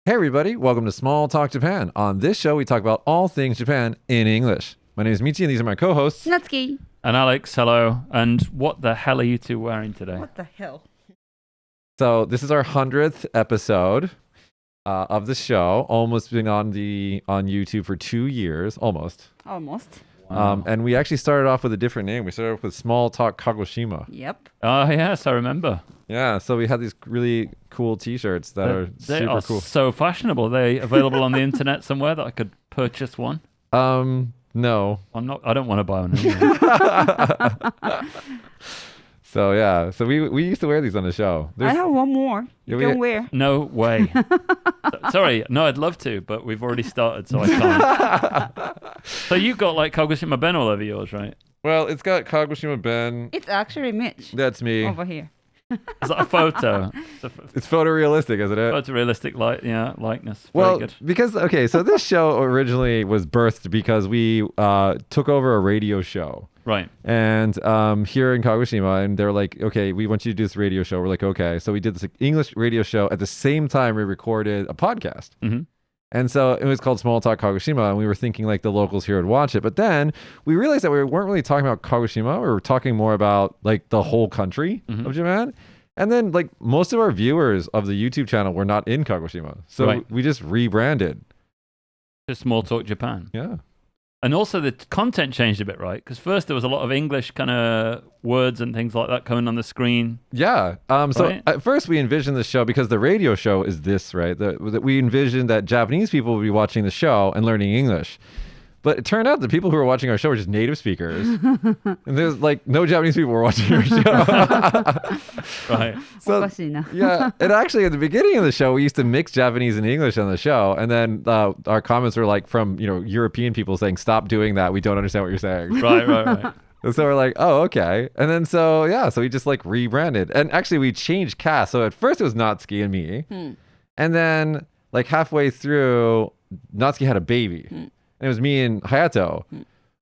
Hey everybody, welcome to Small Talk Japan. On this show, we talk about all things Japan in English. My name is Michi and these are my co-hosts. Natsuki. And Alex, hello. And what the hell are you two wearing today? What the hell? So this is our 100th episode of the show. Almost been on YouTube for 2 years, almost. Almost. Wow. And we actually started off with a different name. We started off with Small Talk Kagoshima. Yep. Oh, yes, I remember. Yeah, so we had these really cool t-shirts that are They super are cool. so fashionable. Are they available on the internet somewhere that I could purchase one? No. I don't want to buy one anyway. So yeah, so we used to wear these on the show. I have one more. You can wear. No way. Sorry, no, I'd love to, but we've already started, so I can't. So you've got like Kagoshima Ben all over yours, right? Well, it's got Kagoshima Ben. It's actually Mitch That's me. over here. Is that a photo? It's photorealistic, isn't it? Photorealistic likeness. Very Well, good. because, okay, so this show originally was birthed because we took over a radio show. Right. And here in Kagoshima, and they're like, okay, we want you to do this radio show. We're like, okay. So we did this English radio show. At the same time, we recorded a podcast. Mm-hmm. And so it was called Small Talk Kagoshima, and we were thinking like the locals here would watch it. But then we realized that we weren't really talking about Kagoshima. We were talking more about like the whole country of Japan. And then like most of our viewers of the YouTube channel were not in Kagoshima. So we just rebranded. Just Small Talk Japan. Yeah. And also the content changed a bit, right? Because first there was a lot of English kind of words and things like that coming on the screen. Yeah. So Right. at first we envisioned the show because the radio show is this, right? That we envisioned that Japanese people would be watching the show and learning English. But it turned out the people who were watching our show were just native speakers. And there's like no Japanese people were watching our show. Right. So, yeah. And actually at the beginning of the show, we used to mix Japanese and English on the show. And then our comments were like from, European people saying, stop doing that. We don't understand what you're saying. Right. And so we're like, oh, okay. And then so we just like rebranded. And actually we changed cast. So at first it was Natsuki and me. And then like halfway through, Natsuki had a baby. And it was me and Hayato.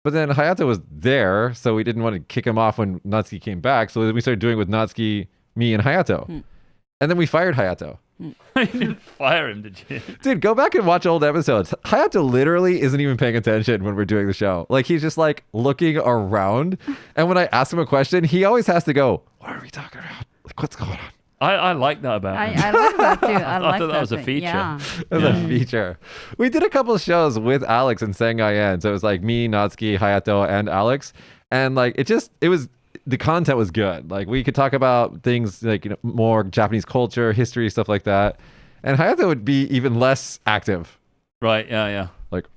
But then Hayato was there, so we didn't want to kick him off when Natsuki came back. So then we started doing it with Natsuki, me, and Hayato. And then we fired Hayato. You didn't fire him, did you? Dude, go back and watch old episodes. Hayato literally isn't even paying attention when we're doing the show. Like, he's just like looking around. And when I ask him a question, he always has to go, what are we talking about? Like, what's going on? I like that about him. I like that too. I thought that was a feature. Yeah. It was a feature. We did a couple of shows with Alex and Sengai-en. So it was like me, Natsuki, Hayato, and Alex. And like, the content was good. Like we could talk about things like, more Japanese culture, history, stuff like that. And Hayato would be even less active. Right, yeah. Like,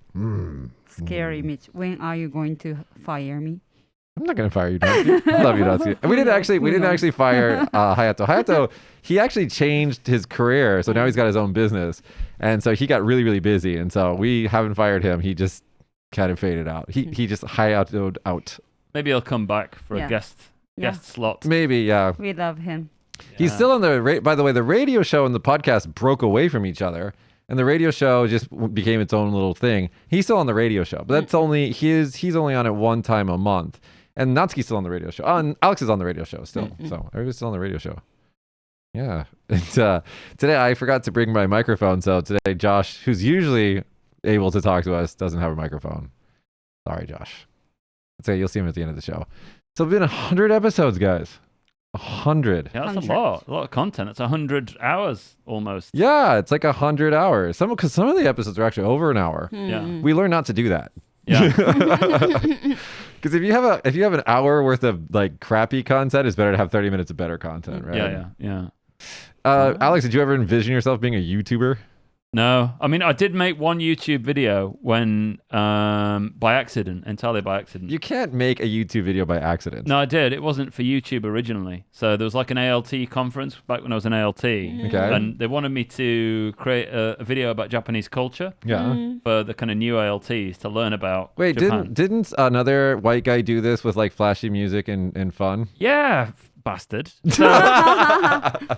Scary, Mitch. When are you going to fire me? I'm not gonna fire you, Natsuki. I love you, Natsuki. And we didn't actually fire Hayato. Hayato, he actually changed his career, so now he's got his own business, and so he got really, really busy, and so we haven't fired him. He just kind of faded out. He just Hayato'd out. Maybe he'll come back for a guest slot. Maybe, yeah. We love him. He's still on by the way, the radio show and the podcast broke away from each other. And the radio show just became its own little thing. He's still on the radio show, but that's only he's only on it one time a month. And Natsuki's still on the radio show. Oh, and Alex is on the radio show still. So everybody's still on the radio show. Yeah. And today I forgot to bring my microphone. So today Josh, who's usually able to talk to us, doesn't have a microphone. Sorry, Josh. So you'll see him at the end of the show. So it's been 100 episodes, guys. 100. Yeah, that's a lot of content. It's 100 hours almost. Yeah, it's like 100 hours. Because some of the episodes are actually over an hour. Yeah. We learned not to do that. Yeah. Because if you have an hour worth of like crappy content, it's better to have 30 minutes of better content, right? Yeah. Alex, did you ever envision yourself being a YouTuber? No, I mean I did make one YouTube video when entirely by accident. You can't make a YouTube video by accident. No, I did. It wasn't for YouTube originally. So there was like an ALT conference back when I was an ALT. Okay. And they wanted me to create a video about Japanese culture. Yeah. For the kind of new ALTs to learn about Wait, Japan. didn't another white guy do this with like flashy music and fun? Yeah, bastard.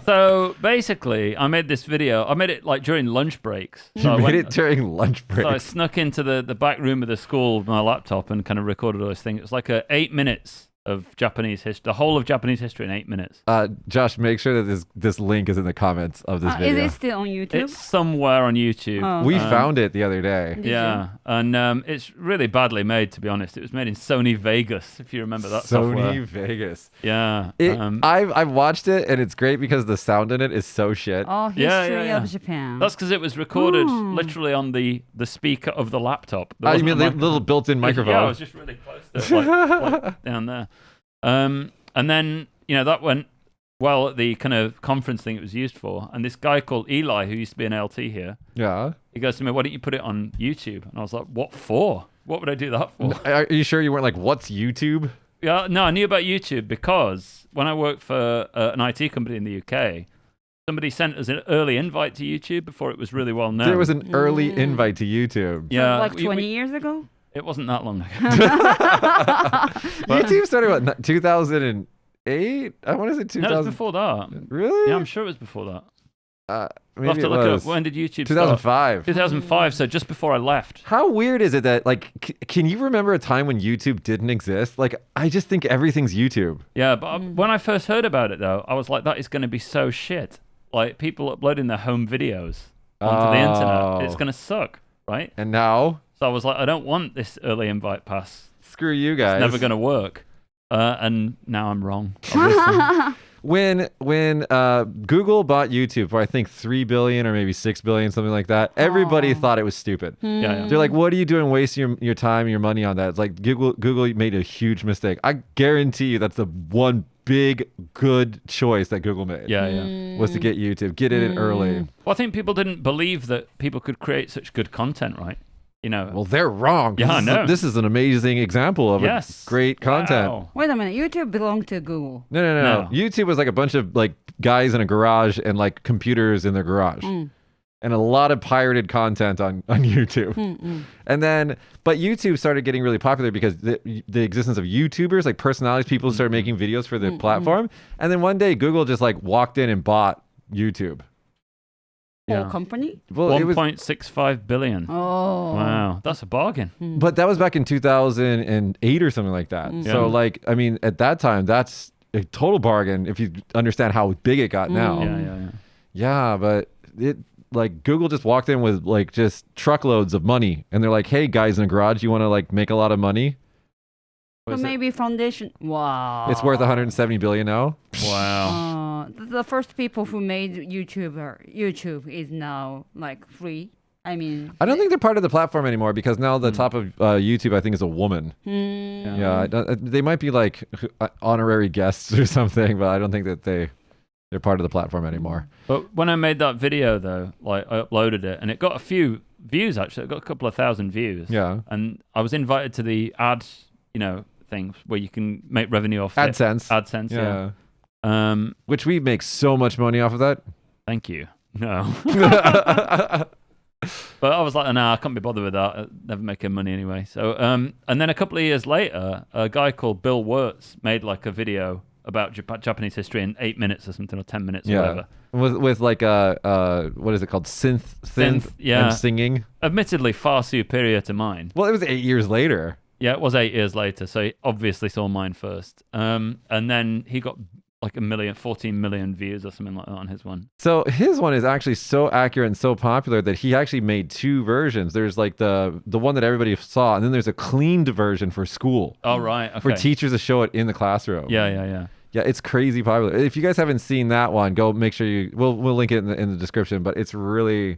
So basically, I made this video. I made it like during lunch breaks. So You made it during lunch break. So I snuck into the back room of the school with my laptop and kind of recorded all those things. It was like 8 minutes of Japanese history, the whole of Japanese history in 8 minutes. Josh, make sure that this link is in the comments of this Is video. it still on YouTube? It's somewhere on YouTube. Oh. We found it the other day. Did Yeah, and it's really badly made, to be honest. It was made in Sony Vegas, if you remember that Sony software. Vegas. Yeah. I've watched it and it's great because the sound in it is so shit. Oh, Yeah, history yeah. of Japan. That's because it was recorded literally on the speaker of the laptop. There You wasn't mean a the microphone. little built-in microphone? Yeah, I was just really close to it, like down there. And then, that went well at the kind of conference thing it was used for. And this guy called Eli, who used to be an LT here, Yeah. he goes to me, why don't you put it on YouTube? And I was like, what for? What would I do that for? Are you sure you weren't like, what's YouTube? Yeah, no, I knew about YouTube because when I worked for an IT company in the UK, somebody sent us an early invite to YouTube before it was really well known. There was an early invite to YouTube. yeah, like 20 years ago? It wasn't that long ago. YouTube started what, 2008? I want to say 2000. No, it was before that. Really? Yeah, I'm sure it was before that. Maybe We'll have to it look was. up when did YouTube start? 2005. 2005, so just before I left. How weird is it that, like, can you remember a time when YouTube didn't exist? Like, I just think everything's YouTube. Yeah, but when I first heard about it, though, I was like, that is going to be so shit. Like, people uploading their home videos onto the internet. It's going to suck, right? And now, So I was like, I don't want this early invite pass. screw you guys. It's never going to work. And now I'm wrong, obviously. When Google bought YouTube for I think 3 billion or maybe 6 billion, something like that, everybody thought it was stupid. Yeah. They're like, what are you doing wasting your time and your money on that? It's like Google made a huge mistake. I guarantee you that's the one big good choice that Google made. Yeah. Was to get YouTube, get it in early. Well, I think people didn't believe that people could create such good content, right? Well, they're wrong. Yeah, I know. This is an amazing example of Yes. great content. Wow. Wait a minute. YouTube belonged to Google. No. No. YouTube was like a bunch of like guys in a garage and like computers in their garage. And a lot of pirated content on YouTube. And then, but YouTube started getting really popular because the existence of YouTubers, like personalities, people started making videos for the platform. And then one day Google just like walked in and bought YouTube. Whole company? Well, it was, 1.65 billion. Oh. Wow, that's a bargain. but that was back in 2008 or something like that. So like, I mean, at that time, that's a total bargain if you understand how big it got now. Yeah. Yeah, but it like Google just walked in with like just truckloads of money and they're like, hey guys in a garage, you want to like make a lot of money? So maybe foundation. Wow. It's worth 170 billion now. Wow. The first people who made YouTube is now like free. I mean, I don't think they're part of the platform anymore because now the top of YouTube, I think, is a woman. Yeah, they might be like honorary guests or something, but I don't think that they're part of the platform anymore. But when I made that video, though, like I uploaded it, and it got a few views, actually. It got a couple of thousand views. Yeah. And I was invited to the ad, things where you can make revenue off it. AdSense, yeah. Which we make so much money off of that. Thank you. No. But I was like, no, I can't be bothered with that. Never making money anyway. So, and then a couple of years later, a guy called Bill Wirtz made like a video about Japanese history in 8 minutes or something, or 10 minutes, or whatever. With like what is it called? Synth yeah. and singing. Admittedly, far superior to mine. Well, it was 8 years later. Yeah, it was 8 years later, so he obviously saw mine first. And then he got like 14 million views or something like that on his one. So his one is actually so accurate and so popular that he actually made two versions. There's like the one that everybody saw, and then there's a cleaned version for school. Oh, right. Okay. For teachers to show it in the classroom. Yeah. Yeah, it's crazy popular. If you guys haven't seen that one, go make sure we'll link it in the description, but it's really,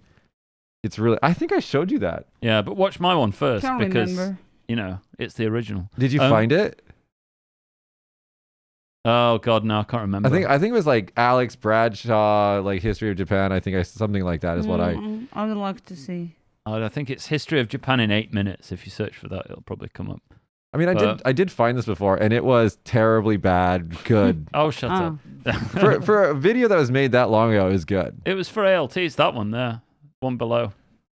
I think I showed you that. Yeah, but watch my one first Can't because, remember. it's the original. Did you find it? Oh God, no, I can't remember. I think it was like Alex Bradshaw, like History of Japan. I think something like that is what I would like to see. I think it's History of Japan in 8 minutes. If you search for that, it'll probably come up. I mean, I did find this before, and it was terribly bad. Good. Oh, shut up. for a video that was made that long ago, it was good. It was for ALTs. That one there, one below.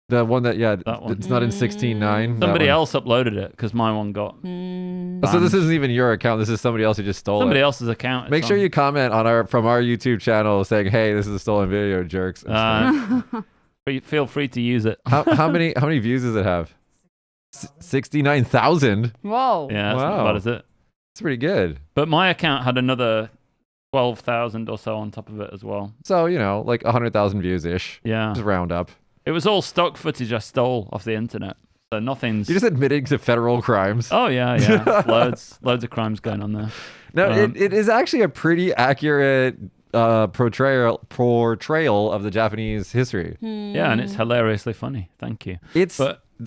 The one that That one. it's not in 16:9. Somebody else uploaded it because my one got. So this isn't even your account. This is somebody else who just stole Somebody it. else's account. Make sure you comment on from our YouTube channel saying, "Hey, this is a stolen video, jerks." Feel free to use it. How many views does it have? 69,000. Whoa. Yeah, that's not Wow. bad, is it? It's pretty good. But my account had another 12,000 or so on top of it as well. So, like 100,000 views-ish. Yeah. Just round up. It was all stock footage I stole off the internet. So nothing's... You're just admitting to federal crimes. Oh, yeah. loads of crimes going on there. No, it is actually a pretty accurate portrayal of the Japanese history. Yeah, and it's hilariously funny. Thank you.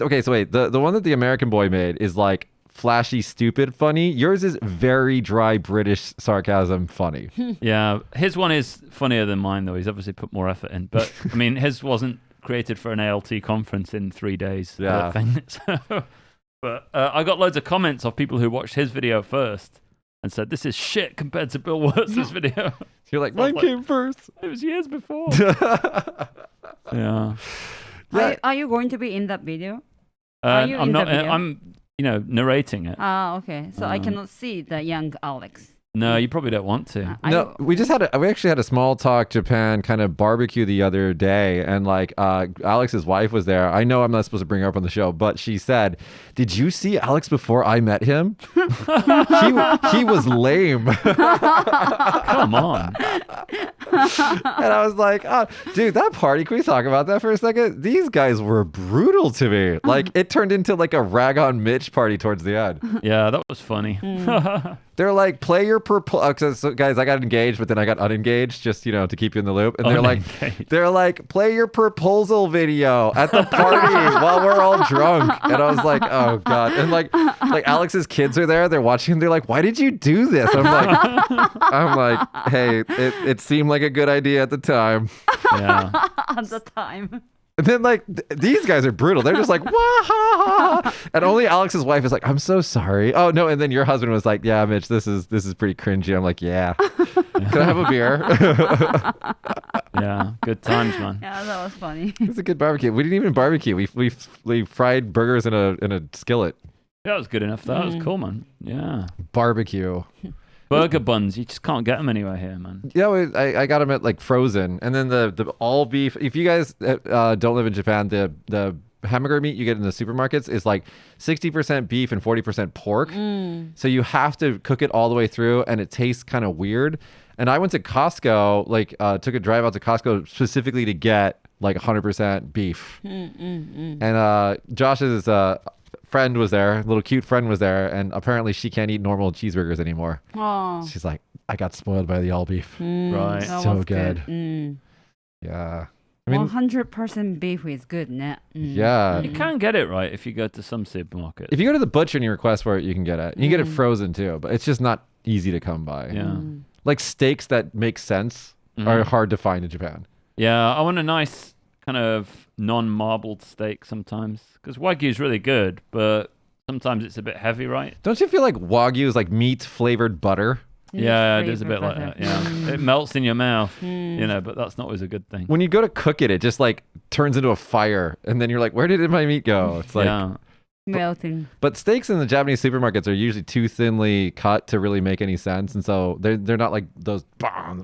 Okay, so wait, the one that the American boy made is like flashy, stupid, funny. Yours is very dry British sarcasm funny. Yeah, his one is funnier than mine, though. He's obviously put more effort in. But, I mean, his wasn't created for an ALT conference in 3 days. Yeah. But I got loads of comments of people who watched his video first and said, this is shit compared to Bill Wurtz's video. You're like, mine came first. It was years before. Yeah. Are you going to be in that video? Are you I'm in not. the video? I'm, narrating it. Okay. So I cannot see the young Alex. No, you probably don't want to. No, we actually had a small talk Japan kind of barbecue the other day, and like Alex's wife was there. I know I'm not supposed to bring her up on the show, but she said, "Did you see Alex before I met him? he was lame." Come on. And I was like, "Oh, dude, that party. Can we talk about that for a second? These guys were brutal to me. Like it turned into like a rag on Mitch party towards the end." Yeah, that was funny. They're like, play your so guys, I got engaged, but then I got unengaged just, to keep you in the loop. And they're like, play your proposal video at the party while we're all drunk. And I was like, oh God. And like Alex's kids are there. They're watching. They're like, why did you do this? I'm like, hey, it seemed like a good idea at the time. Yeah. At the time. And then like these guys are brutal. They're just like wah ha ha, and only Alex's wife is like, I'm so sorry. Oh no, and then your husband was like, yeah, Mitch, this is pretty cringy. I'm like, yeah. Can I have a beer? Yeah, good times, man. Yeah, that was funny. It was a good barbecue. We didn't even barbecue. We fried burgers in a skillet. Yeah, that was good enough. That was cool, man. Yeah. Barbecue. Burger buns, you just can't get them anywhere here, man. Yeah, I got them at like frozen, and then the all beef. If you guys don't live in Japan, the hamburger meat you get in the supermarkets is like 60% beef and 40% pork. So you have to cook it all the way through, and it tastes kind of weird. And I went to Costco, took a drive out to Costco specifically to get like 100% beef. And Josh's friend was there, little cute friend was there, and apparently she can't eat normal cheeseburgers anymore. Oh. She's like, I got spoiled by the all beef. Right. So good. Yeah. I mean, 100% beef is good, né? yeah. You can get it right if you go to some supermarket. If you go to the butcher and you request for it, you can get it. You can get it frozen too, but it's just not easy to come by. Yeah. Like steaks that make sense are hard to find in Japan. Yeah, I want a nice kind of non-marbled steak sometimes, because Wagyu is really good, but sometimes it's a bit heavy, right? Don't you feel like Wagyu is like meat flavored butter? Yeah, it is a bit like that. Yeah, it melts in your mouth, but that's not always a good thing. When you go to cook it, it just like turns into a fire, and then you're like, where did my meat go? It's like melting. But steaks in the Japanese supermarkets are usually too thinly cut to really make any sense, and so they're not like those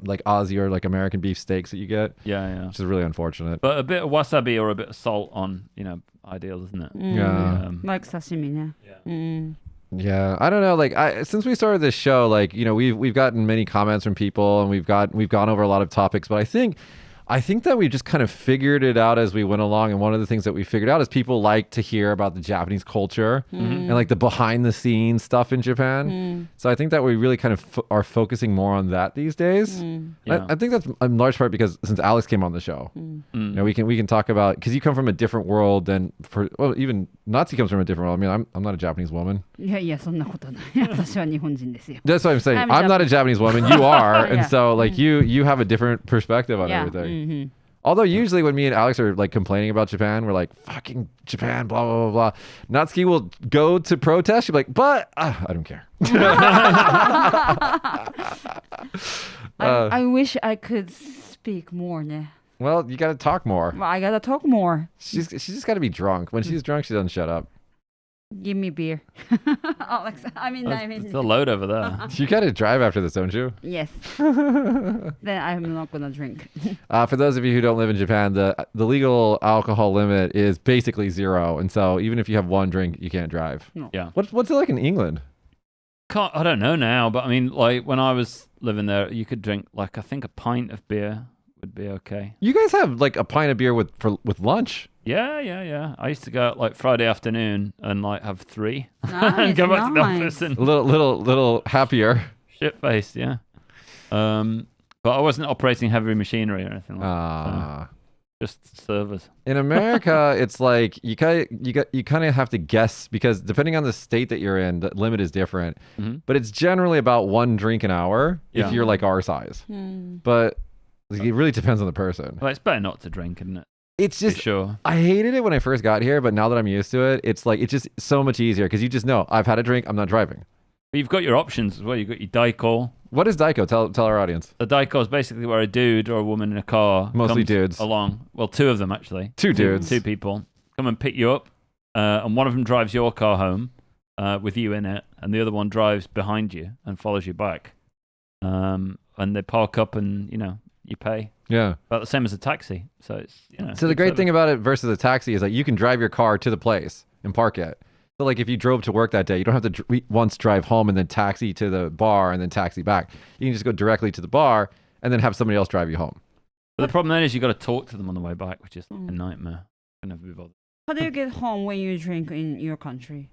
like Aussie or like American beef steaks that you get. Yeah, which is really unfortunate. But a bit of wasabi or a bit of salt on, ideal, isn't it? Yeah, like sashimi. Yeah, I don't know. Like, since we started this show, like, we've gotten many comments from people, and we've gone over a lot of topics. But I think that we just kind of figured it out as we went along. And one of the things that we figured out is people like to hear about the Japanese culture and like the behind the scenes stuff in Japan. So I think that we really kind of are focusing more on that these days. Yeah. I think that's in large part because since Alex came on the show, we can talk about, because you come from a different world than even Natsu comes from a different world. I mean, I'm not a Japanese woman. いやいや、そんなことない。私は日本人ですよ。 That's what I'm saying. I'm not a Japanese woman. You are. And Yeah. so like you have a different perspective on everything. Although usually when me and Alex are like complaining about Japan, we're like, fucking Japan, blah, blah, blah, blah. Natsuki will go to protest. She'll be like, but I don't care. I wish I could speak more. Ne? Well, you got to talk more. Well, I gotta talk more. She's just got to be drunk. When she's drunk, she doesn't shut up. Give me beer. Alex, I mean, It's a load over there. You got to drive after this, don't you? yes. Then I'm not gonna drink. For those of you who don't live in Japan, the legal alcohol limit is basically 0. And so even if you have one drink, you can't drive. No. Yeah. What's it like in England? I don't know now, but I mean, like when I was living there, you could drink like I think a pint of beer would be okay. You guys have like a pint of beer with lunch. Yeah. I used to go out like Friday afternoon and like have 3 and Nice, go back to the nice. office and A little happier. shit faced, yeah. But I wasn't operating heavy machinery or anything like that. So just servers. In America, it's like you kind of have to guess because depending on the state that you're in, the limit is different. Mm-hmm. But it's generally about 1 drink an hour Yeah. if you're like our size. But it really depends on the person. Well, it's better not to drink, isn't it? It's For just sure. I hated it when I first got here, but now that I'm used to it, it's like it's just so much easier because you just know I've had a drink, I'm not driving. But you've got your options as well. You've got your Daiko. What is Daiko? Tell our audience. A Daiko is basically where a dude or a woman in a car Mostly comes dudes. along. Well, 2 of them actually. 2 dudes. 2 people come and pick you up, and one of them drives your car home with you in it, and the other one drives behind you and follows you back. And they park up, and you pay Yeah. about the same as a taxi. So it's So the great thing about it versus a taxi is like you can drive your car to the place and park it. So like if you drove to work that day, you don't have to once drive home and then taxi to the bar and then taxi back. You can just go directly to the bar and then have somebody else drive you home. But the problem then is you got to talk to them on the way back, which is a nightmare. I can never be bothered. How do you get home when you drink in your country?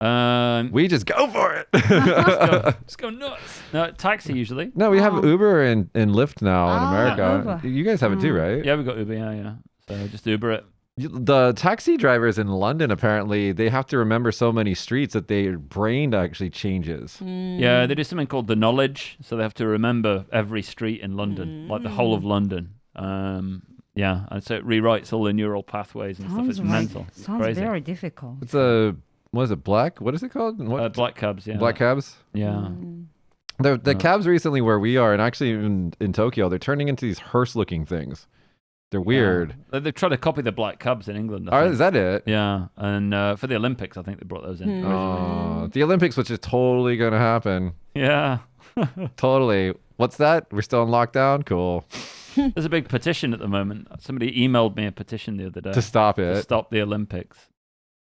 We just go for it. Let's go nuts. No, taxi usually. No, we have Uber and Lyft now in Oh, America. Uber. You guys have it too, right? Yeah, we got Uber. Yeah. So just Uber it. The taxi drivers in London, apparently, they have to remember so many streets that their brain actually changes. Yeah, they do something called the knowledge, so they have to remember every street in London, like the whole of London. Yeah, and so it rewrites all the neural pathways and stuff. It's mental. It's Sounds crazy. very difficult. It's what is it, black? What is it called? What? Black cabs, yeah. Black cabs? Yeah. The cabs recently where we are, and actually in Tokyo, they're turning into these hearse-looking things. They're weird. They've tried to copy the black cabs in England. I think. Is that it? Yeah, and for the Olympics, I think they brought those in. The Olympics, which is totally going to happen. Yeah. Totally. What's that? We're still in lockdown? Cool. There's a big petition at the moment. Somebody emailed me a petition the other day. To stop it. To stop the Olympics.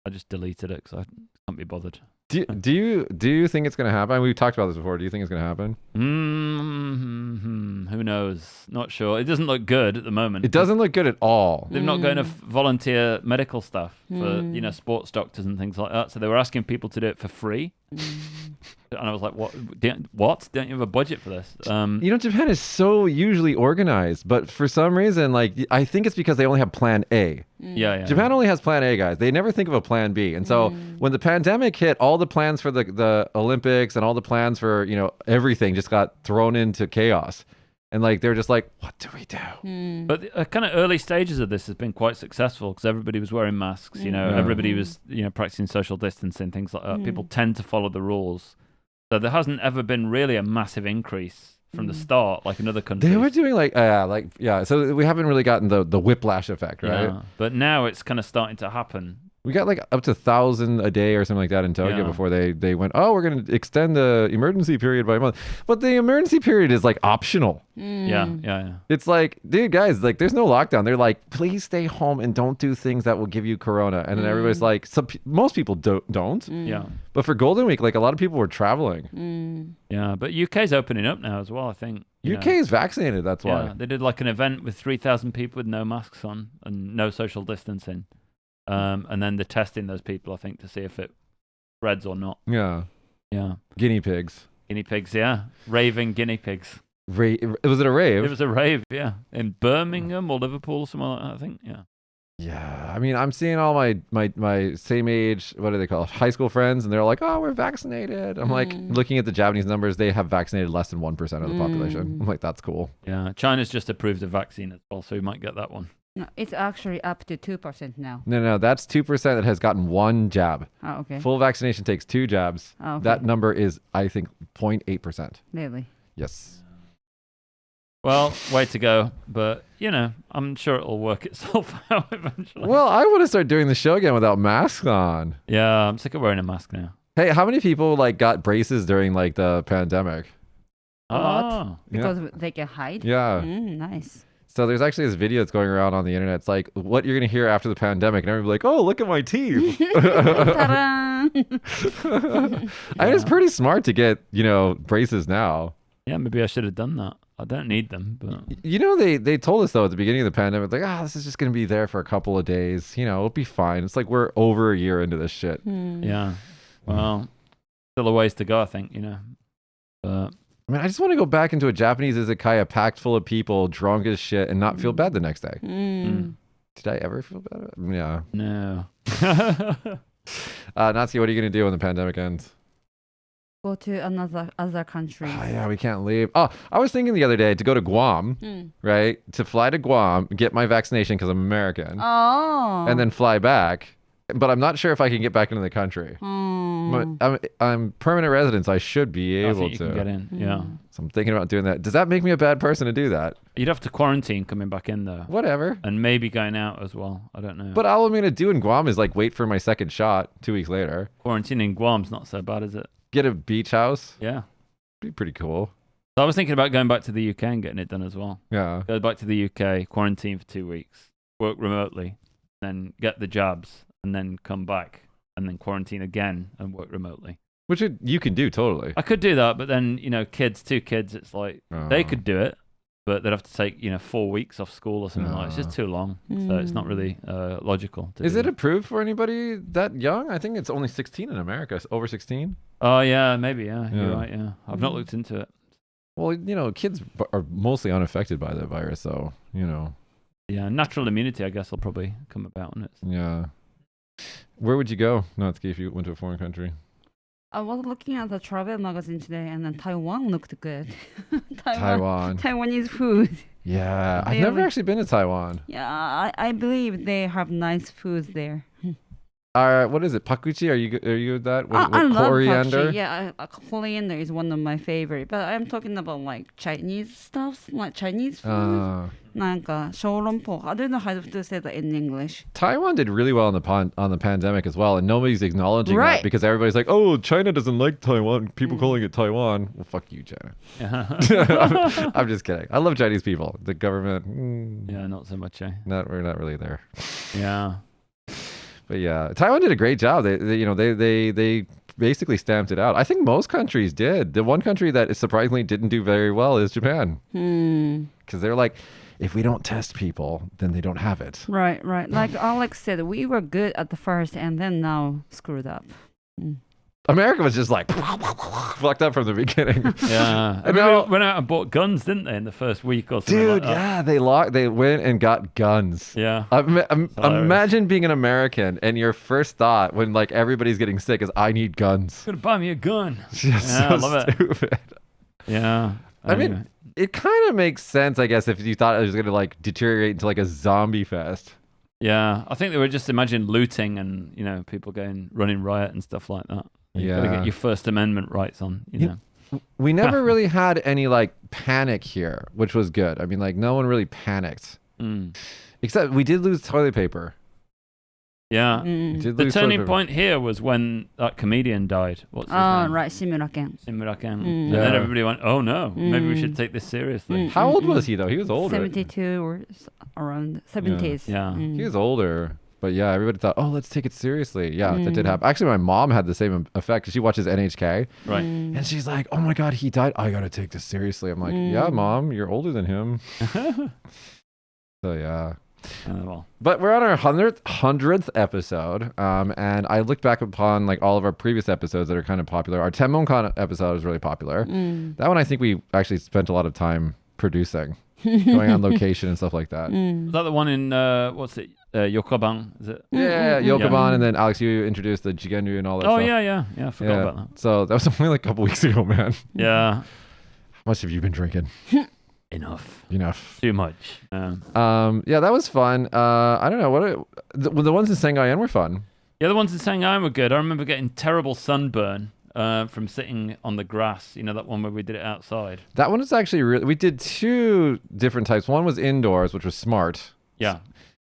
I just deleted it because I can't be bothered. Do you think it's going to happen? We've talked about this before. Do you think it's going to happen? Who knows? Not sure. It doesn't look good at the moment. It doesn't look good at all. They've not got enough volunteer medical staff for sports doctors and things like that. So they were asking people to do it for free. And I was like, what? Don't you have a budget for this? Japan is so usually organized, but for some reason, like I think it's because they only have Plan A. Yeah. Japan only has Plan A, guys. They never think of a Plan B. And so when the pandemic hit, all the plans for the Olympics and all the plans for everything just got thrown into chaos. And like they're just like, what do we do? But the kind of early stages of this has been quite successful because everybody was wearing masks. Everybody was practicing social distancing, things like that. People tend to follow the rules. So there hasn't ever been really a massive increase from the start, like in other countries. They were doing so we haven't really gotten the whiplash effect, right? Yeah. But now it's kind of starting to happen. We got like up to 1,000 a day or something like that in Tokyo before they went, we're going to extend the emergency period by a month. But the emergency period is like optional. Yeah. It's like, dude, guys, like there's no lockdown. They're like, please stay home and don't do things that will give you corona. And then everybody's like, most people don't. Yeah. But for Golden Week, like a lot of people were traveling. Yeah, but UK's opening up now as well, I think. UK is vaccinated, that's why. Yeah, they did like an event with 3,000 people with no masks on and no social distancing. And then they're testing those people, I think, to see if it spreads or not. Yeah. Yeah. Guinea pigs. Guinea pigs, yeah. Raving guinea pigs. Was it a rave? It was a rave, yeah. In Birmingham or Liverpool, somewhere like that, I think, yeah. Yeah, I mean, I'm seeing all my same age, what do they call it, high school friends, and they're like, we're vaccinated. I'm like, looking at the Japanese numbers, they have vaccinated less than 1% of the population. I'm like, that's cool. Yeah, China's just approved a vaccine as well, so we might get that one. No, it's actually up to 2% now. No, that's 2% that has gotten 1 jab. Oh, okay. Full vaccination takes 2 jabs. Oh, okay. That number is, I think, 0.8%. Really? Yes. Well, way to go. But, I'm sure it'll work itself out eventually. Well, I want to start doing the show again without masks on. Yeah, I'm sick of wearing a mask now. Hey, how many people got braces during the pandemic? Oh. Because they can hide? Yeah. Nice. So there's actually this video that's going around on the internet. It's like what you're going to hear after the pandemic. And everybody's like, look at my teeth. Ta-da! It's pretty smart to get, braces now. Yeah, maybe I should have done that. I don't need them, but They told us though at the beginning of the pandemic, like, this is just gonna be there for a couple of days. It'll be fine. It's like we're over a year into this shit. yeah. Well, still a ways to go, I think. But I mean, I just want to go back into a Japanese izakaya packed full of people, drunk as shit, and not feel bad the next day. Did I ever feel bad? Yeah. no. Natsuki, what are you gonna do when the pandemic ends? Go to other countries. Oh, yeah, we can't leave. Oh, I was thinking the other day to go to Guam, right? To fly to Guam, get my vaccination because I'm American, Oh. and then fly back. But I'm not sure if I can get back into the country. I'm permanent resident, so I should be I able think you can get to. in. Yeah. So I'm thinking about doing that. Does that make me a bad person to do that? You'd have to quarantine coming back in though, Whatever. and maybe going out as well. I don't know. But all I'm going to do in Guam is like wait for my second shot 2 weeks later. quarantine in Guam's not so bad, is it? Get a beach house. Yeah. Be pretty cool. So I was thinking about going back to the UK and getting it done as well. Yeah. Go back to the UK, quarantine for 2 weeks, work remotely, then get the jabs, and then come back and then quarantine again and work remotely. Which you can do totally. I could do that, but then, two kids, it's like they could do it, but they'd have to take, 4 weeks off school or something like that. It's just too long. So it's not really logical. Is it approved for anybody that young? I think it's only 16 in America. It's over 16. Oh, yeah, maybe. Yeah, Yeah. you're right. Yeah. I've not looked into it. Well, kids are mostly unaffected by the virus, so, Yeah, natural immunity, I guess, will probably come about on it. Yeah. Where would you go, Natsuki, if you went to a foreign country? I was looking at the travel magazine today, and then Taiwan looked good. Taiwan. Taiwanese food. Yeah. I've Really? never actually been to Taiwan. Yeah, I believe they have nice foods there. What is it? Pakuchi? Are you with that? What, I love coriander? pakuchi. Yeah, coriander is one of my favorite. But I'm talking about like Chinese stuff, like Chinese food. なんか小籠包. I don't know how to say that in English. Taiwan did really well on the pandemic as well, and nobody's acknowledging that Right. because everybody's like, "Oh, China doesn't like Taiwan. People calling it Taiwan." Well, fuck you, China. I'm just kidding. I love Chinese people. The government, Yeah, not so much, eh? we're not really there. Yeah. But yeah, Taiwan did a great job. They basically stamped it out. I think most countries did. The one country that surprisingly didn't do very well is Japan, because they're like, if we don't test people, then they don't have it. Right. Like Alex said, we were good at the first, and then now screwed up. America was just like fucked up from the beginning. Yeah. No. Went out and bought guns, didn't they, in the first week or something like Dude, that? yeah, they went and got guns. Yeah. Imagine being an American and your first thought when like everybody's getting sick is, I need guns. Gonna buy me a gun. It's just Yeah, so I love it. stupid. Yeah. I mean, it kind of makes sense, I guess, if you thought it was going to like deteriorate into like a zombie fest. yeah. I think they were just imagining looting and, people running riot and stuff like that. You gotta Yeah. get your First Amendment rights on, We never really had any like panic here, which was good. I mean, like no one really panicked, except we did lose toilet paper. Yeah. We did The lose toilet turning paper. point here was when that comedian died. What's his Oh, name? right, Shimuraken. Simuraken. Mm. And then Yeah. everybody went, oh no, maybe we should take this seriously. How old was he though? He was older. 72 or around 70s. Yeah. He was older. But yeah, everybody thought, oh, let's take it seriously. Yeah, that Mm. did happen. Actually, my mom had the same effect because she watches NHK. Right. And she's like, oh my God, he died. I got to take this seriously. I'm like, yeah, Mom, you're older than him. So yeah. Well, But we're on our 100th episode. And I looked back upon like all of our previous episodes that are kind of popular. Our Tenmoncon episode is really popular. That one I think we actually spent a lot of time producing, going on location and stuff like that. was that the one in, what's it, Yokoban? Is it? Yeah, Yokoban, and then Alex, you introduced the Jigenryu and all that Oh, stuff. yeah. I forgot about that. So that was only like a couple weeks ago, man. Yeah. How much have you been drinking? Enough. Too much. Yeah, that was fun. I don't know the ones in Sanghayan were fun. Yeah, the ones in Shanghai were good. I remember getting terrible sunburn from sitting on the grass. That one where we did it outside. That one was actually really. We did two different types. One was indoors, which was smart. Yeah.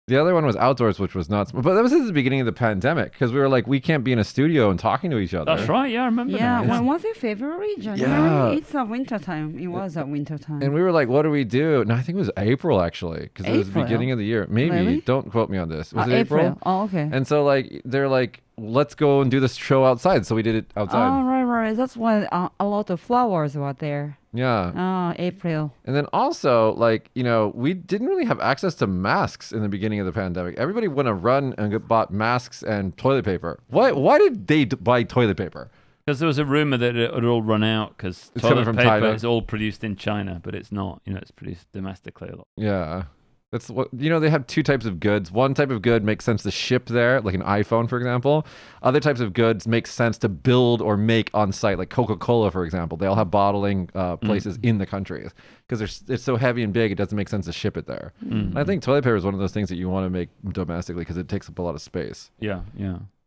The other one was outdoors, which was nuts. But that was at the beginning of the pandemic because we were like, we can't be in a studio and talking to each other. That's right. Yeah, I remember Yeah, that. when was it? February, January? Yeah. It's a winter time. It was a winter time. And we were like, what do we do? No, I think it was April actually because it was the April? beginning of the year. Maybe. Really? Don't quote me on this. Was it April? Oh, okay. And so like they're like, let's go and do this show outside. So we did it outside. Oh, right. That's why a lot of flowers were there. Yeah. Oh, April. And then also, like, you know, we didn't really have access to masks in the beginning of the pandemic. Everybody went to run and bought masks and toilet paper. Why did they buy toilet paper? Because there was a rumor that it would all run out because It's coming toilet from paper China. is all produced in China, but it's not. You know, it's produced domestically a lot. Yeah. That's what, you know, they have two types of goods. One type of good makes sense to ship there, like an iPhone, for example. Other types of goods make sense to build or make on site, like Coca-Cola, for example. They all have bottling places in the countries because it's so heavy and big, it doesn't make sense to ship it there. And I think toilet paper is one of those things that you want to make domestically because it takes up a lot of space. Yeah.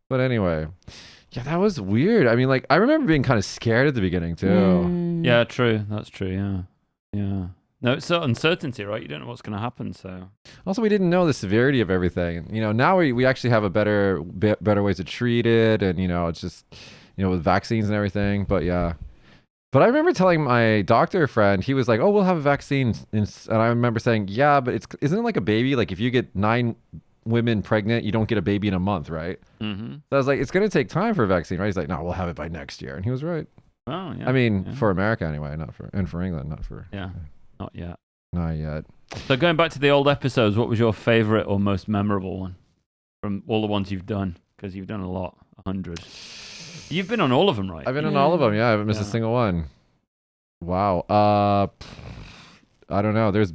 But anyway, yeah, that was weird. I mean, like, I remember being kind of scared at the beginning, too. Yeah, true. That's true. Yeah. No, it's uncertainty, right? You don't know what's going to happen, so. Also, we didn't know the severity of everything. You know, now we actually have a better ways to treat it, and you know, it's just, you know, with vaccines and everything. But yeah, but I remember telling my doctor friend, he was like, "Oh, we'll have a vaccine," and I remember saying, "Yeah, but isn't it like a baby? Like if you get 9 women pregnant, you don't get a baby in a month, right?" Mm-hmm. So I was like, "It's gonna take time for a vaccine, right?" He's like, "No, we'll have it by next year," and he was right. Oh, yeah. I mean, yeah. for America anyway, and for England, not for Not yet. not yet. So going back to the old episodes, what was your favorite or most memorable one from all the ones you've done? Because you've done a lot, 100. You've been on all of them, right? I've been on all of them. Yeah, I haven't missed a single one. Wow. I don't know. There's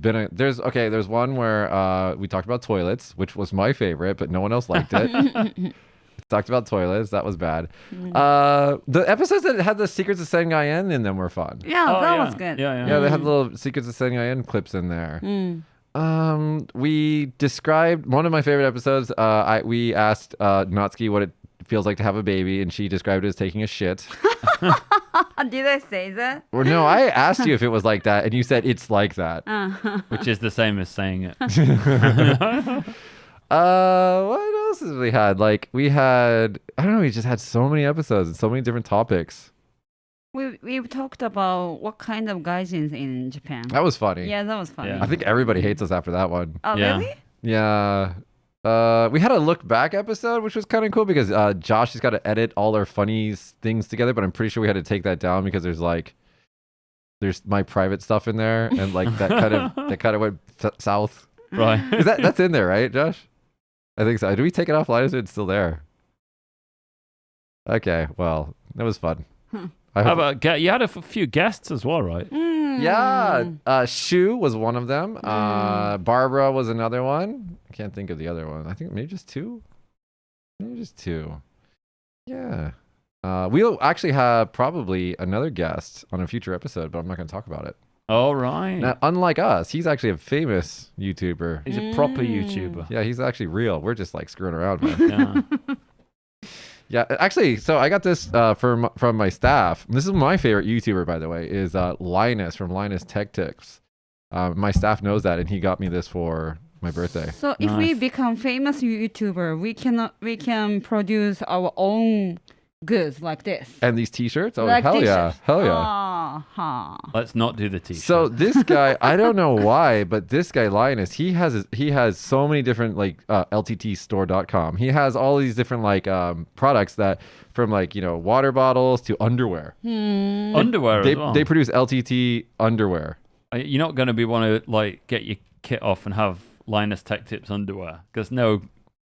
one where we talked about toilets, which was my favorite, but no one else liked it. Talked about toilets. That was bad. The episodes that had the Secrets of Sengayen in them were fun. Yeah, that was good. Yeah, they had little Secrets of Sengayen clips in there. We described one of my favorite episodes. We asked Natsuki what it feels like to have a baby, and she described it as taking a shit. Did I say that? Or no, I asked you if it was like that, and you said it's like that. Which is the same as saying it. What else has we had? Like we had, I don't know, we just had so many episodes and so many different topics. We've talked about what kind of gaijins in Japan. That was funny. Yeah, that was funny. Yeah. I think everybody hates us after that one. Oh, Yeah. really? Yeah. We had a look back episode, which was kind of cool because Josh has got to edit all our funny things together, but I'm pretty sure we had to take that down because there's my private stuff in there, and like that kind of went south. Right. Is that's in there, right, Josh? I think so. Do we take it offline? Is it still there? Okay, well, that was fun. I How hope about you had a few guests as well, right? yeah, Shu was one of them. Barbara was another one. I can't think of the other one. I think maybe just two. Yeah. We'll actually have probably another guest on a future episode, but I'm not going to talk about it. All right. Now, unlike us, he's actually a famous YouTuber. He's a proper YouTuber. Yeah, he's actually real. We're just like screwing around, man. Yeah. Yeah, actually, so I got this from my staff. This is my favorite YouTuber, by the way, is Linus from Linus Tech Tips. My staff knows that, and he got me this for my birthday. So if we become famous YouTuber, we can produce our own goods like this. And these T-shirts? Oh, Like hell yeah. t-shirts. Hell yeah. Let's not do the t-shirt. So this guy, I don't know why, but this guy Linus, he has so many different like lttstore.com. He has all these different like products that from like, you know, water bottles to underwear. Underwear as well. They produce LTT underwear. You're not going to want to like get your kit off and have Linus Tech Tips underwear because no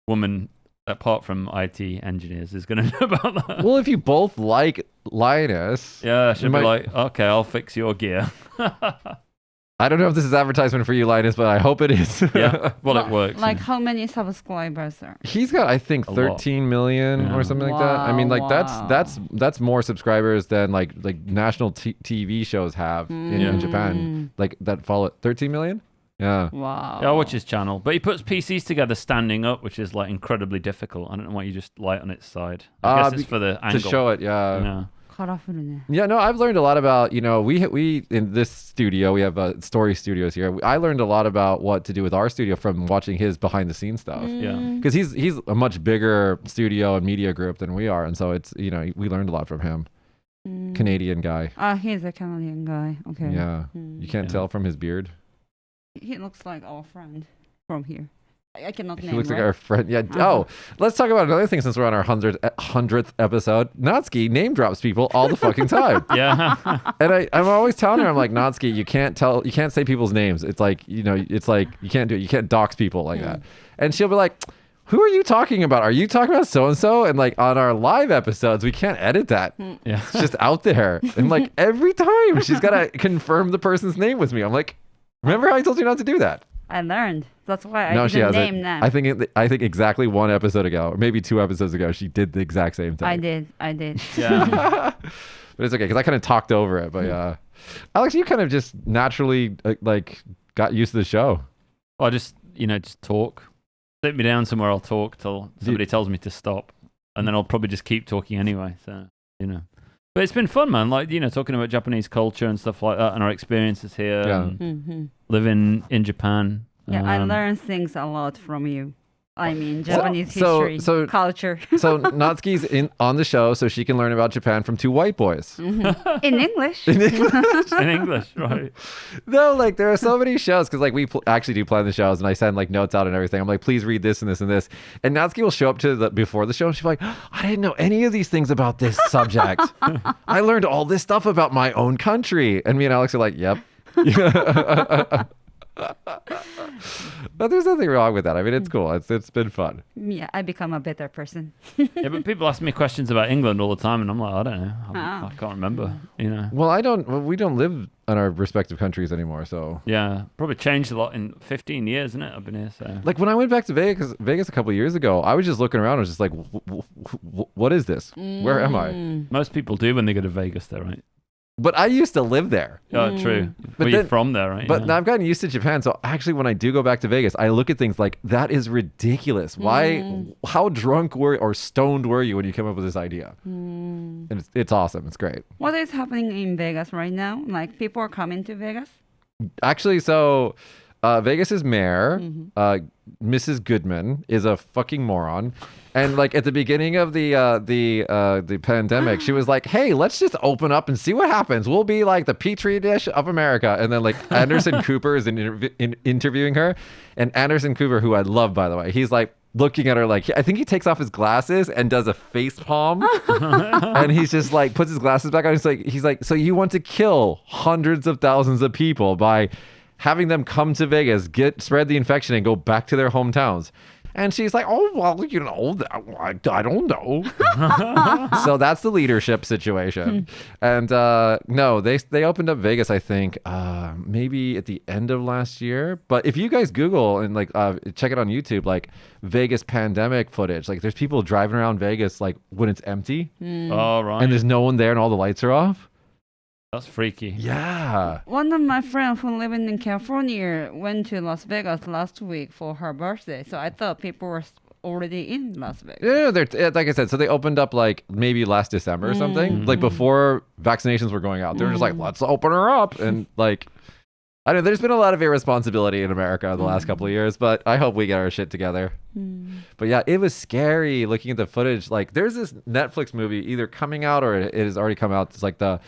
woman apart from IT engineers is going to know about that. Well, if you both like Linus, Yeah, she'll be like, okay, I'll fix your gear. I don't know if this is advertisement for you, Linus, but I hope it is. Yeah, well, it works. Like how many subscribers are? He's got, I think, A 13 million or something like that. I mean, like Wow. that's more subscribers than like national TV shows have in Japan. Like that follow 13 million. Yeah. Wow. Yeah, I watch his channel, but he puts PCs together standing up, which is like incredibly difficult. I don't know why you just light on its side. I guess it's for the angle. To show it. Yeah. Yeah. カラフルね。 Yeah, no, I've learned a lot about, we in this studio, we have story studios here. I learned a lot about what to do with our studio from watching his behind the scenes stuff. Yeah. Because he's a much bigger studio and media group than we are. And so it's, we learned a lot from him. Canadian guy. He's a Canadian guy. Okay. Yeah. You can't tell from his beard. He looks like our friend from here. I cannot name. He looks like right? our friend. Yeah. Oh, let's talk about another thing since we're on our 100th episode. Natsuki name drops people all the fucking time. Yeah. And I'm always telling her, I'm like, Natsuki, you can't say people's names. It's like, it's like, you can't do it. You can't dox people like that. And she'll be like, who are you talking about? Are you talking about so-and-so? And like on our live episodes, we can't edit that. Yeah. It's just out there. And like every time she's got to confirm the person's name with me. I'm like, remember how I told you not to do that? I learned. That's why I No, she didn't hasn't. name them. I think exactly one episode ago, or maybe 2 episodes ago, she did the exact same thing. I did. Yeah. But it's okay because I kind of talked over it. But Alex, you kind of just naturally like got used to the show. Well, I just talk. Sit me down somewhere, I'll talk till somebody tells me to stop, and then I'll probably just keep talking anyway. So but it's been fun, man. Like talking about Japanese culture and stuff like that, and our experiences here, and living in Japan. Yeah, I learned things a lot from you. I mean, Japanese history, culture. So Natsuki's on the show so she can learn about Japan from 2 white boys. In English. In English, right? No, like there are so many shows because like we actually do plan the shows and I send like notes out and everything. I'm like, please read this and this and this. And Natsuki will show up to before the show and she's like, I didn't know any of these things about this subject. I learned all this stuff about my own country. And me and Alex are like, yep. But there's nothing wrong with that. I mean, it's cool. It's been fun. Yeah, I become a better person. Yeah, but people ask me questions about England all the time, and I'm like, I don't know. I can't remember. Well, we don't live in our respective countries anymore, so yeah, probably changed a lot in 15 years, isn't it? I've been here, so like when I went back to Vegas a couple of years ago, I was just looking around. I was just like, what is this? Where am I? Most people do when they go to Vegas, though, right? But I used to live there. Oh, true. But You're from there, right? But now I've gotten used to Japan. So actually, when I do go back to Vegas, I look at things like, that is ridiculous. Why? How drunk or stoned were you when you came up with this idea? And it's awesome. It's great. What is happening in Vegas right now? Like people are coming to Vegas? Actually, so Vegas's mayor, Mrs. Goodman, is a fucking moron. And like at the beginning of the pandemic, she was like, "Hey, let's just open up and see what happens. We'll be like the petri dish of America." And then like Anderson Cooper is interviewing her, and Anderson Cooper, who I love by the way, he's like looking at her like I think he takes off his glasses and does a face palm, and he's just like puts his glasses back on. He's like, "So you want to kill hundreds of thousands of people by having them come to Vegas, spread the infection, and go back to their hometowns?" And she's like, "Oh, well, I don't know." So that's the leadership situation. And no, they opened up Vegas, I think, maybe at the end of last year. But if you guys Google and like check it on YouTube, like Vegas pandemic footage, like there's people driving around Vegas like when it's empty. Oh, right. And there's no one there and all the lights are off. That's freaky. Yeah. One of my friends who living in California went to Las Vegas last week for her birthday. So I thought people were already in Las Vegas. Yeah, they're like I said, so they opened up like maybe last December or something, like before vaccinations were going out. They were just like, let's open her up. And like, I know there's been a lot of irresponsibility in America the last couple of years, but I hope we get our shit together. But yeah, it was scary looking at the footage. Like there's this Netflix movie either coming out or it has already come out. It's like the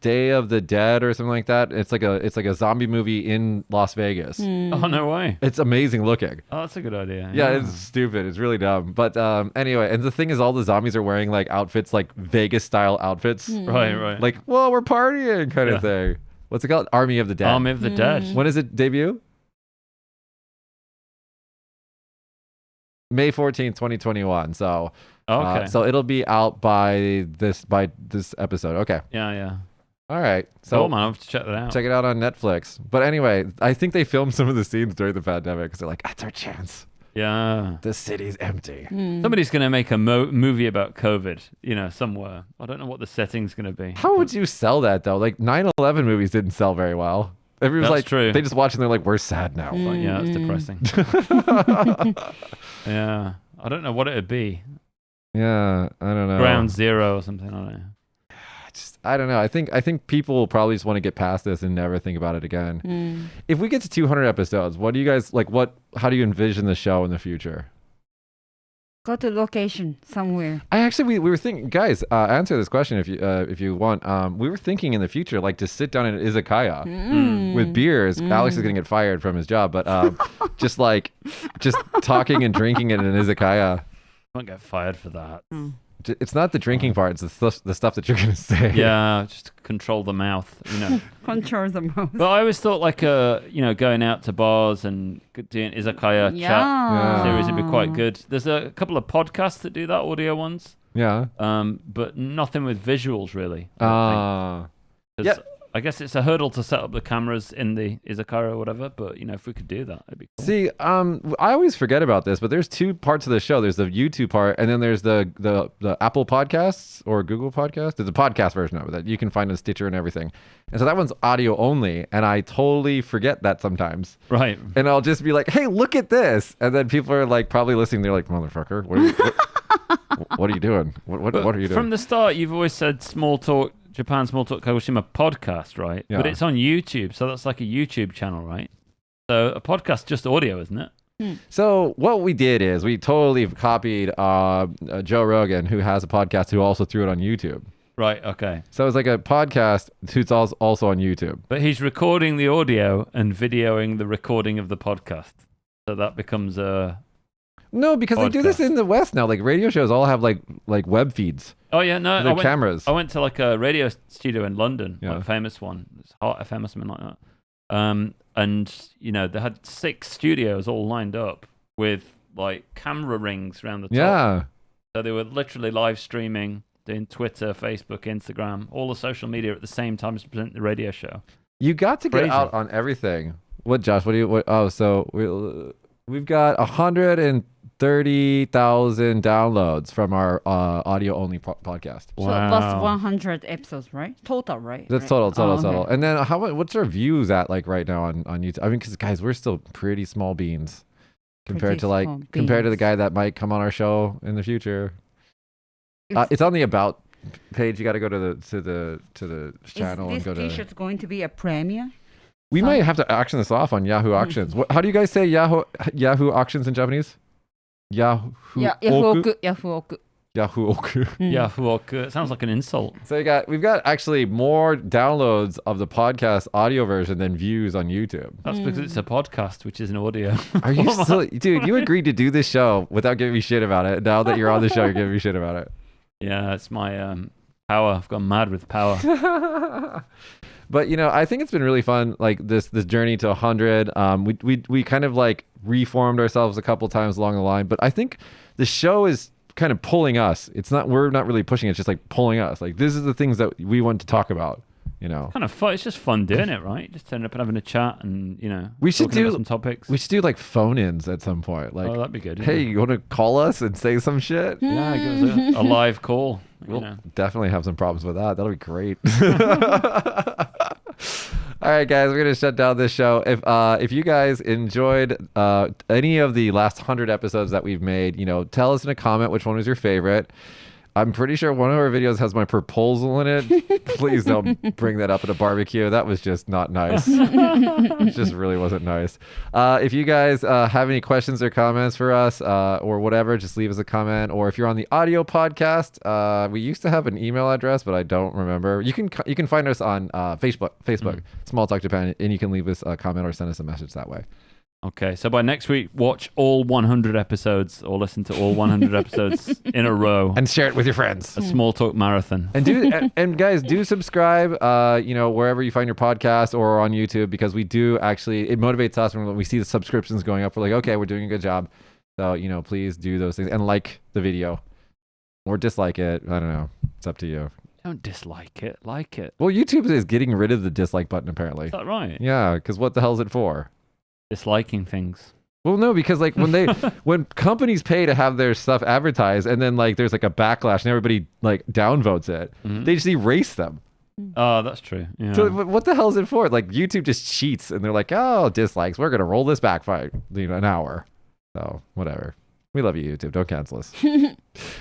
Day of the Dead or something like that. It's like a zombie movie in Las Vegas. Oh, no way. It's amazing looking. Oh, that's a good idea. Yeah, it's stupid. It's really dumb. But anyway, and the thing is all the zombies are wearing like outfits, like Vegas style outfits. Right. Like, well, we're partying kind of thing. What's it called? Army of the Dead. Army of the Dead. When does it debut? May 14th, 2021. So okay. So it'll be out by this episode. Okay. Yeah. All right. So cool, man. I'll have to check that out. Check it out on Netflix. But anyway, I think they filmed some of the scenes during the pandemic because they're like, that's our chance. Yeah. The city's empty. Somebody's going to make a movie about COVID, somewhere. I don't know what the setting's going to be. How would you sell that though? Like 9/11 movies didn't sell very well. Everyone's That's like, true. They just watch and they're like, we're sad now. But yeah, it's depressing. Yeah. I don't know what it would be. Yeah, I don't know. Ground Zero or something. I don't know. I don't know. I think people will probably just want to get past this and never think about it again. If we get to 200 episodes, what do you guys like? How do you envision the show in the future? Go to location somewhere. I actually we were thinking, guys, answer this question if you want. We were thinking in the future, like to sit down in an izakaya with beers. Alex is gonna get fired from his job, but just talking and drinking in an izakaya. I won't get fired for that. It's not the drinking part; it's the stuff that you're gonna say. Yeah, just control the mouth, Control the mouth. But I always thought going out to bars and doing izakaya chat series would be quite good. There's a couple of podcasts that do that, audio ones. Yeah. But nothing with visuals really. Yeah. I guess it's a hurdle to set up the cameras in the izakaya or whatever, but if we could do that, it'd be cool. See, I always forget about this, but there's two parts of the show. There's the YouTube part, and then there's the Apple Podcasts or Google Podcasts. There's a podcast version of it that you can find on Stitcher and everything. And so that one's audio only, and I totally forget that sometimes. Right. And I'll just be like, "Hey, look at this," and then people are like probably listening. They're like, "Motherfucker, what are you doing? What are you doing?" From the start, you've always said Japan Small Talk Kagoshima podcast, right? Yeah. But it's on YouTube, so that's like a YouTube channel, right? So a podcast just audio, isn't it? So what we did is we totally copied Joe Rogan, who has a podcast, who also threw it on YouTube. Right, okay. So it's like a podcast who's also on YouTube. But he's recording the audio and videoing the recording of the podcast. So that becomes a... No, because they do this in the West now. Like radio shows all have like web feeds. Oh yeah, no, Their cameras. I went to like a radio studio in London, like a famous one. It's Heart FM or something like that. And they had 6 studios all lined up with like camera rings around the top. Yeah. So they were literally live streaming, doing Twitter, Facebook, Instagram, all the social media at the same time as presenting the radio show. You got to get Crazy. out on everything. What, Josh? So we've got 130,000 downloads from our audio-only podcast. So that's 100 episodes, right? Total, right? That's right. total. Okay. And then what's our views at like right now on YouTube? I mean, because guys, we're still pretty small beans compared to the guy that might come on our show in the future. It's on the About page. You got to go to the channel and go to. Is this T-shirt going to be a premiere? We might have to auction this off on Yahoo Auctions. How do you guys say Yahoo Auctions in Japanese? Yahoo Yahoo-oku. Yahoo Oku. It sounds like an insult. So we've got actually more downloads of the podcast audio version than views on YouTube. That's because it's a podcast, which is an audio. Are you still, dude? You agreed to do this show without giving me shit about it. Now that you're on the show, you're giving me shit about it. Yeah, it's my power. I've gone mad with power. But I think it's been really fun, like this journey to 100. We kind of like reformed ourselves a couple times along the line, but I think the show is kind of pulling us. We're not really pushing it, it's just like pulling us. Like this is the things that we want to talk about. Kind of fun. It's just fun doing it, right? Just turning up and having a chat, and we should do some topics. We should do like phone-ins at some point. Like, that'd be good. Hey, you want to call us and say some shit? Yeah, give us a live call. We'll definitely have some problems with that. That'll be great. All right, guys, we're gonna shut down this show. If you guys enjoyed any of the last 100 episodes that we've made, tell us in a comment which one was your favorite. I'm pretty sure one of our videos has my proposal in it. Please don't bring that up at a barbecue. That was just not nice. It just really wasn't nice. If you guys have any questions or comments for us or whatever, just leave us a comment. Or if you're on the audio podcast, we used to have an email address, but I don't remember. You can find us on Facebook, Small Talk Japan, and you can leave us a comment or send us a message that way. Okay, so by next week, watch all 100 episodes or listen to all 100 episodes in a row. And share it with your friends. A small talk marathon. And guys, do subscribe, wherever you find your podcast or on YouTube, because we do actually, it motivates us when we see the subscriptions going up. We're like, okay, we're doing a good job. So, please do those things and like the video or dislike it. I don't know. It's up to you. Don't dislike it. Like it. Well, YouTube is getting rid of the dislike button, apparently. Is that right? Yeah, because what the hell is it for? Disliking things. Well, no, because like when companies pay to have their stuff advertised and then like there's like a backlash and everybody like downvotes it, they just erase them. Oh, that's true. Yeah. So what the hell is it for? Like YouTube just cheats and they're like, oh, dislikes. We're going to roll this back by an hour. So whatever. We love you, YouTube. Don't cancel us.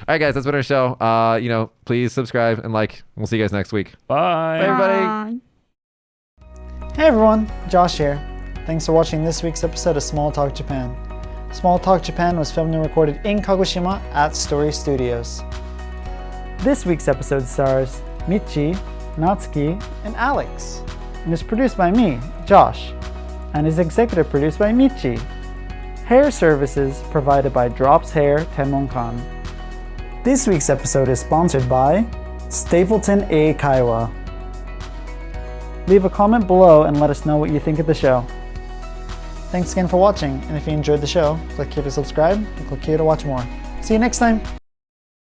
right, guys, that's been our show. Please subscribe and like. We'll see you guys next week. Bye. Bye, everybody. Bye. Hey everyone, Josh here. Thanks for watching this week's episode of Small Talk Japan. Small Talk Japan was filmed and recorded in Kagoshima at Story Studios. This week's episode stars Michi, Natsuki, and Alex, and is produced by me, Josh, and is executive produced by Michi. Hair services provided by Drops Hair Tenmonkan. This week's episode is sponsored by Stapleton A Kaiwa. Leave a comment below and let us know what you think of the show. Thanks again for watching, and if you enjoyed the show, click here to subscribe and click here to watch more. See you next time!